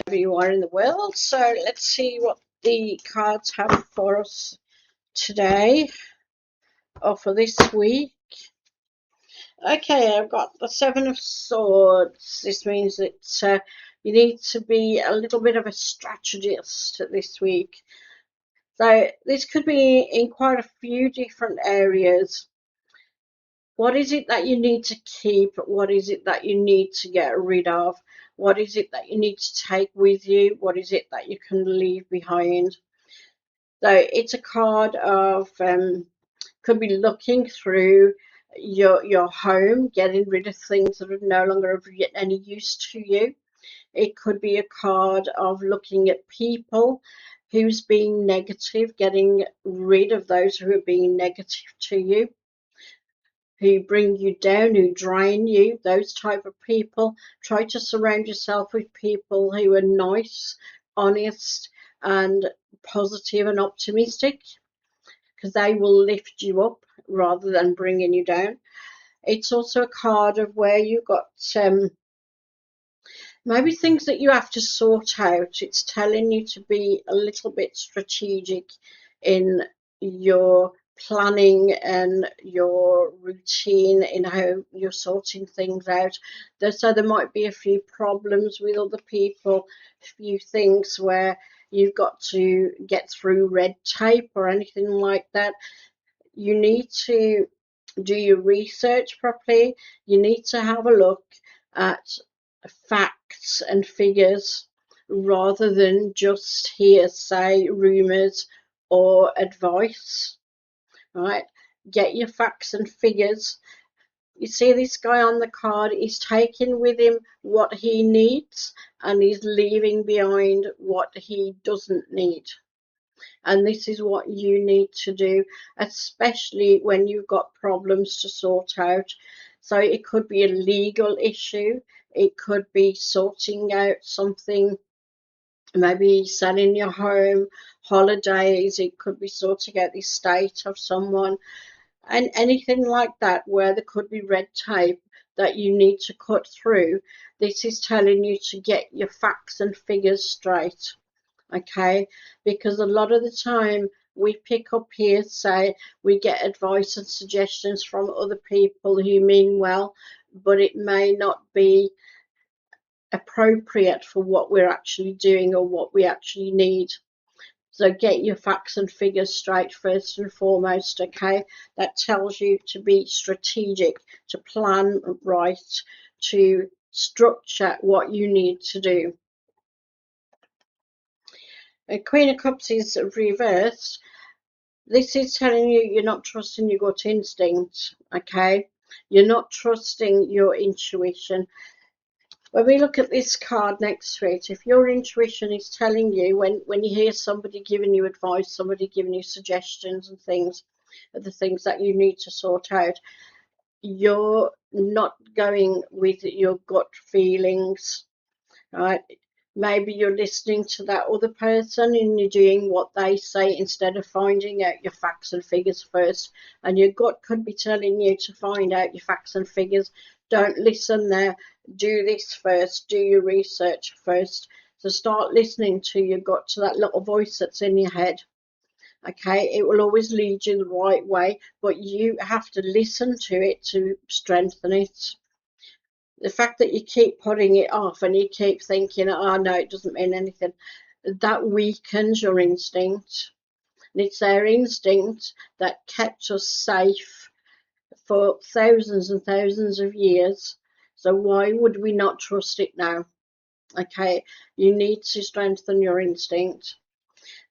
wherever you are in the world. So let's see what the cards have for us today or for this week. Okay, I've got the Seven of Swords. This means that you need to be a little bit of a strategist this week. So this could be in quite a few different areas. What is it that you need to keep? What is it that you need to get rid of? What is it that you need to take with you? What is it that you can leave behind? So it's a card of could be looking through your home, getting rid of things that are no longer of any use to you. It could be a card of looking at people who's being negative, getting rid of those who are being negative to you, who bring you down, who drain you, those type of people. Try to surround yourself with people who are nice, honest, and positive and optimistic, because they will lift you up rather than bringing you down. It's also a card of where you've got maybe things that you have to sort out. It's telling you to be a little bit strategic in your planning and your routine in how you're sorting things out. So there might be a few problems with other people, a few things where you've got to get through red tape or anything like that. You need to do your research properly. You need to have a look at facts and figures rather than just hearsay, rumours, or advice. Right? Get your facts and figures. You see this guy on the card, he's taking with him what he needs and he's leaving behind what he doesn't need. And this is what you need to do, especially when you've got problems to sort out. So it could be a legal issue, it could be sorting out something, maybe selling your home, holidays, it could be sorting out the estate of someone, and anything like that where there could be red tape that you need to cut through. This is telling you to get your facts and figures straight. Okay, because a lot of the time we pick up hearsay, we get advice and suggestions from other people who mean well, but it may not be appropriate for what we're actually doing or what we actually need. So get your facts and figures straight first and foremost, okay? That tells you to be strategic, to plan right, to structure what you need to do. A Queen of Cups is reversed. This is telling you you're not trusting your gut instinct, okay? You're not trusting your intuition. When we look at this card next to it, if your intuition is telling you, when you hear somebody giving you advice, somebody giving you suggestions and things, the things that you need to sort out, you're not going with your gut feelings, right? Maybe you're listening to that other person and you're doing what they say instead of finding out your facts and figures first. And your gut could be telling you to find out your facts and figures. Don't listen there. Do this first. Do your research first. So start listening to your gut, to that little voice that's in your head. Okay, it will always lead you the right way, but you have to listen to it to strengthen it. The fact that you keep putting it off and you keep thinking, oh no, it doesn't mean anything, that weakens your instinct. And it's their instinct that kept us safe for thousands and thousands of years. So why would we not trust it now? Okay, you need to strengthen your instinct.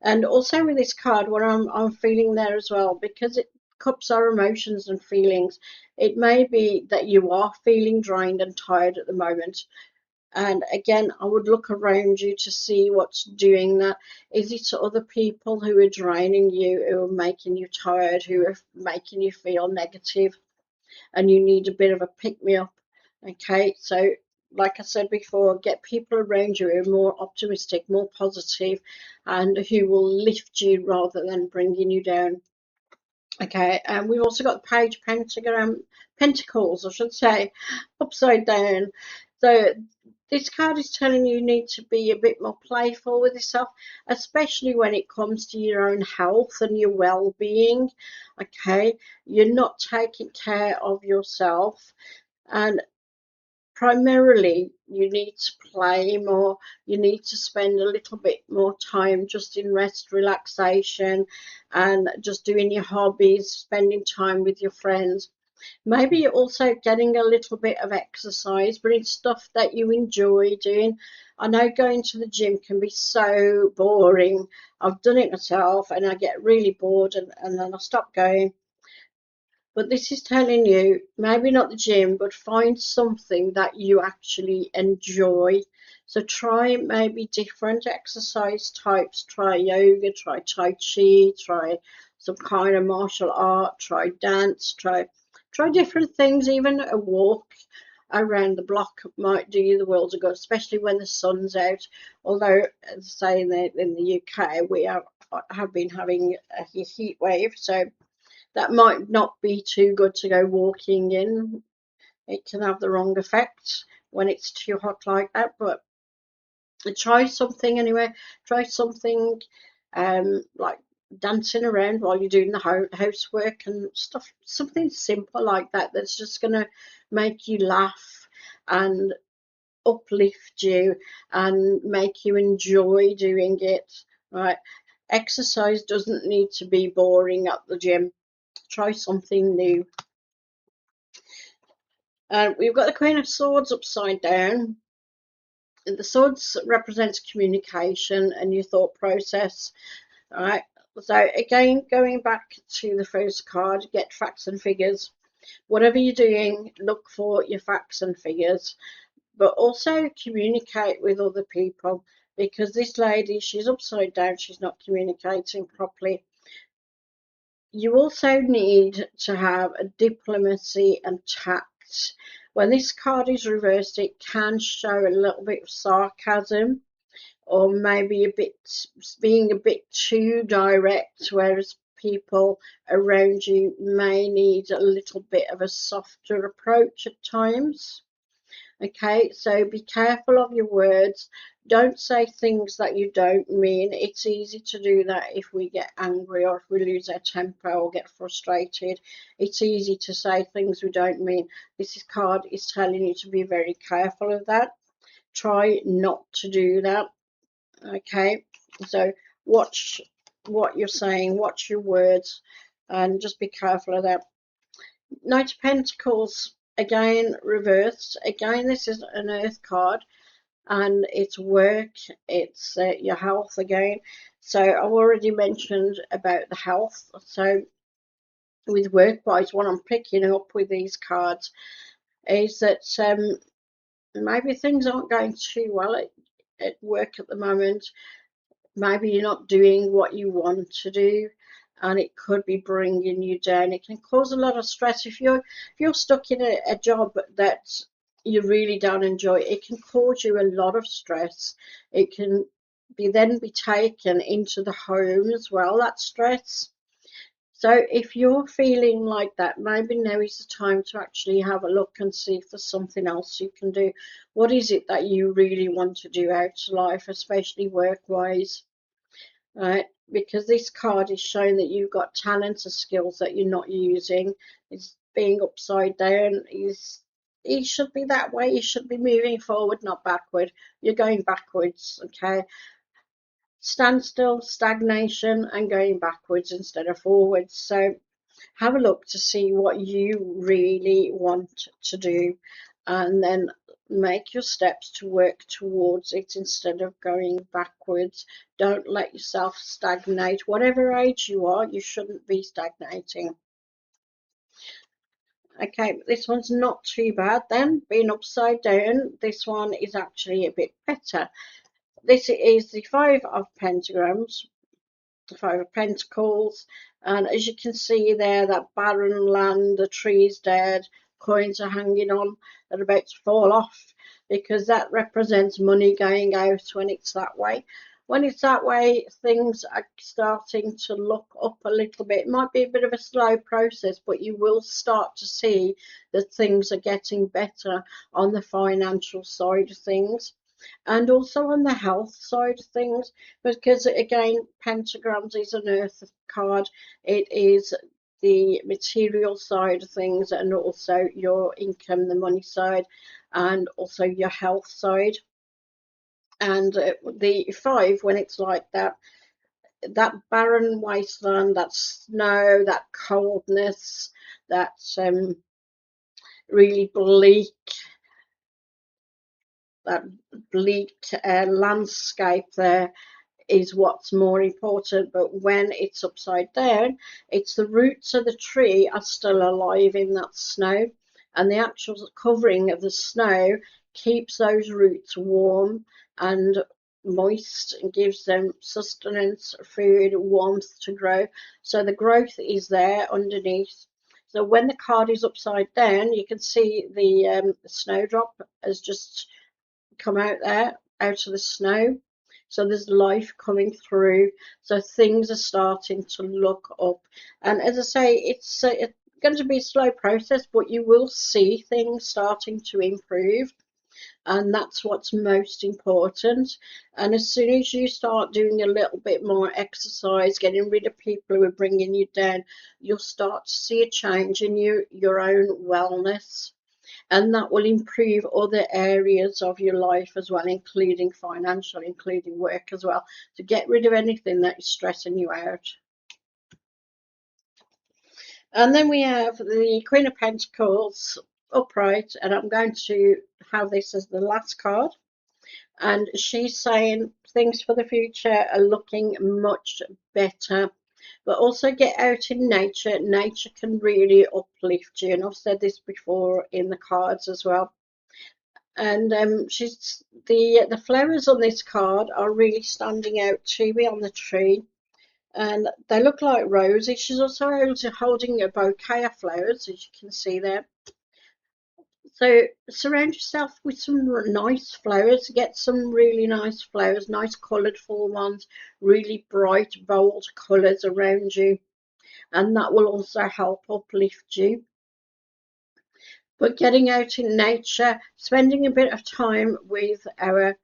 And also with this card, what I'm feeling there as well, because cups are emotions and feelings. It may be that you are feeling drained and tired at the moment. And again, I would look around you to see what's doing that. Is it other people who are draining you, who are making you tired, who are making you feel negative, and you need a bit of a pick me up? Okay, so like I said before, get people around you who are more optimistic, more positive, and who will lift you rather than bringing you down. Okay, and we've also got the page pentacles, I should say, upside down. So This card is telling you need to be a bit more playful with yourself, especially when it comes to your own health and your well-being. Okay, you're not taking care of yourself, and primarily you need to play more. You need to spend a little bit more time just in rest, relaxation, and just doing your hobbies, spending time with your friends. Maybe you're also getting a little bit of exercise, but it's stuff that you enjoy doing. I know going to the gym can be so boring. I've done it myself and I get really bored, and then I stop going. But this is telling you maybe not the gym, but find something that you actually enjoy. So try maybe different exercise types. Try yoga, try Tai Chi, try some kind of martial art, try dance, try different things. Even a walk around the block might do you the world of good, especially when the sun's out. Although, as I say, in the UK, we have been having a heat wave, so that might not be too good to go walking in. It can have the wrong effect when it's too hot like that. But try something anyway. Try something like dancing around while you're doing the housework and stuff. Something simple like that that's just going to make you laugh and uplift you and make you enjoy doing it. Right? Exercise doesn't need to be boring at the gym. Try something new. We've got the Queen of Swords upside down. And the swords represents communication and your thought process. All right. So again, going back to the first card, get facts and figures. Whatever you're doing, look for your facts and figures, but also communicate with other people, because this lady, she's upside down, she's not communicating properly. You also need to have a diplomacy and tact. When this card is reversed, it can show a little bit of sarcasm, or maybe a bit being a bit too direct, whereas people around you may need a little bit of a softer approach at times. Okay, so be careful of your words. Don't say things that you don't mean. It's easy to do that if we get angry or if we lose our temper or get frustrated. It's easy to say things we don't mean. This card is telling you to be very careful of that. Try not to do that. Okay, so watch what you're saying, watch your words, and just be careful of that. Knight of Pentacles, again reversed. Again, this is an earth card, and it's work, it's your health again. So I've already mentioned about the health. So with work wise, what I'm picking up with these cards is that maybe things aren't going too well at work at the moment. Maybe you're not doing what you want to do, and it could be bringing you down. It can cause a lot of stress if you're stuck in a job that you really don't enjoy. It can cause you a lot of stress. It can be taken into the home as well, that stress. So if you're feeling like that, maybe now is the time to actually have a look and see if there's something else you can do. What is it that you really want to do out of life, especially work-wise? Right? Because this card is showing that you've got talents and skills that you're not using. It's being upside down. It should be that way. You should be moving forward, not backward. You're going backwards, okay? Standstill, stagnation, and going backwards instead of forwards. So have a look to see what you really want to do, and then make your steps to work towards it instead of going backwards. Don't let yourself stagnate. Whatever age you are, you shouldn't be stagnating. Okay, this one's not too bad then. Being upside down, this one is actually a bit better. This is the Five of Pentagrams, the Five of Pentacles, and as you can see there, that barren land, the trees dead, coins are hanging on, they're about to fall off, because that represents money going out when it's that way. when it's that way, things are starting to look up a little bit. It might be a bit of a slow process, but you will start to see that things are getting better on the financial side of things and also on the health side of things, because again, pentagrams is an earth card. It is the material side of things and also your income, the money side, and also your health side. And the five, when it's like that, that barren wasteland, that snow, that coldness, that really bleak, that bleak landscape there is what's more important. But when it's upside down, it's the roots of the tree are still alive in that snow, and the actual covering of the snow keeps those roots warm and moist and gives them sustenance, food, warmth to grow. So the growth is there underneath. So when the card is upside down, you can see the snowdrop has just come out there, out of the snow. So there's life coming through. So things are starting to look up. And as I say, it's going to be a slow process, but you will see things starting to improve. And that's what's most important. And as soon as you start doing a little bit more exercise, getting rid of people who are bringing you down, you'll start to see a change in your own wellness, and that will improve other areas of your life as well, including financial, including work as well, to get rid of anything that is stressing you out. And then we have the Queen of Pentacles upright, and I'm going to have this as the last card. And she's saying things for the future are looking much better, but also get out in nature. Nature can really uplift you, and I've said this before in the cards as well. And she's the flowers on this card are really standing out to me on the tree, and they look like roses. She's also holding a bouquet of flowers, as you can see there. So surround yourself with some nice flowers. Get some really nice flowers, nice colourful ones, really bright, bold colours around you, and that will also help uplift you. But getting out in nature, spending a bit of time with our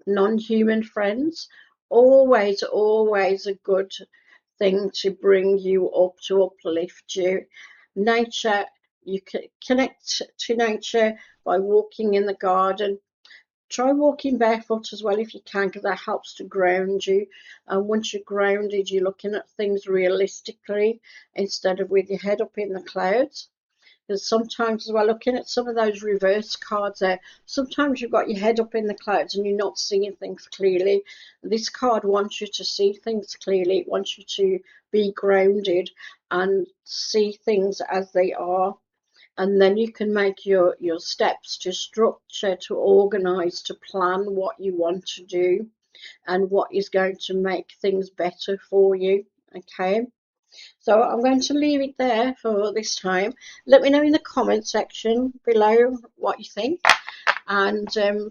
non-human friends, always a good thing to bring you up, to uplift you. Nature, you can connect to nature by walking in the garden. Try walking barefoot as well if you can, because that helps to ground you. And once you're grounded, you're looking at things realistically instead of with your head up in the clouds. Because sometimes as well, looking at some of those reverse cards there, sometimes you've got your head up in the clouds and you're not seeing things clearly. This card wants you to see things clearly. It wants you to be grounded and see things as they are. And then you can make your steps to structure, to organize, to plan what you want to do and what is going to make things better for you. Okay. So I'm going to leave it there for this time. Let me know in the comment section below what you think. And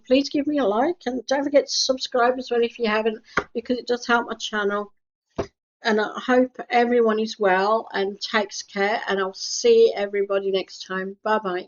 please give me a like. And don't forget to subscribe as well if you haven't, because it does help my channel. And I hope everyone is well and takes care. And I'll see everybody next time. Bye-bye.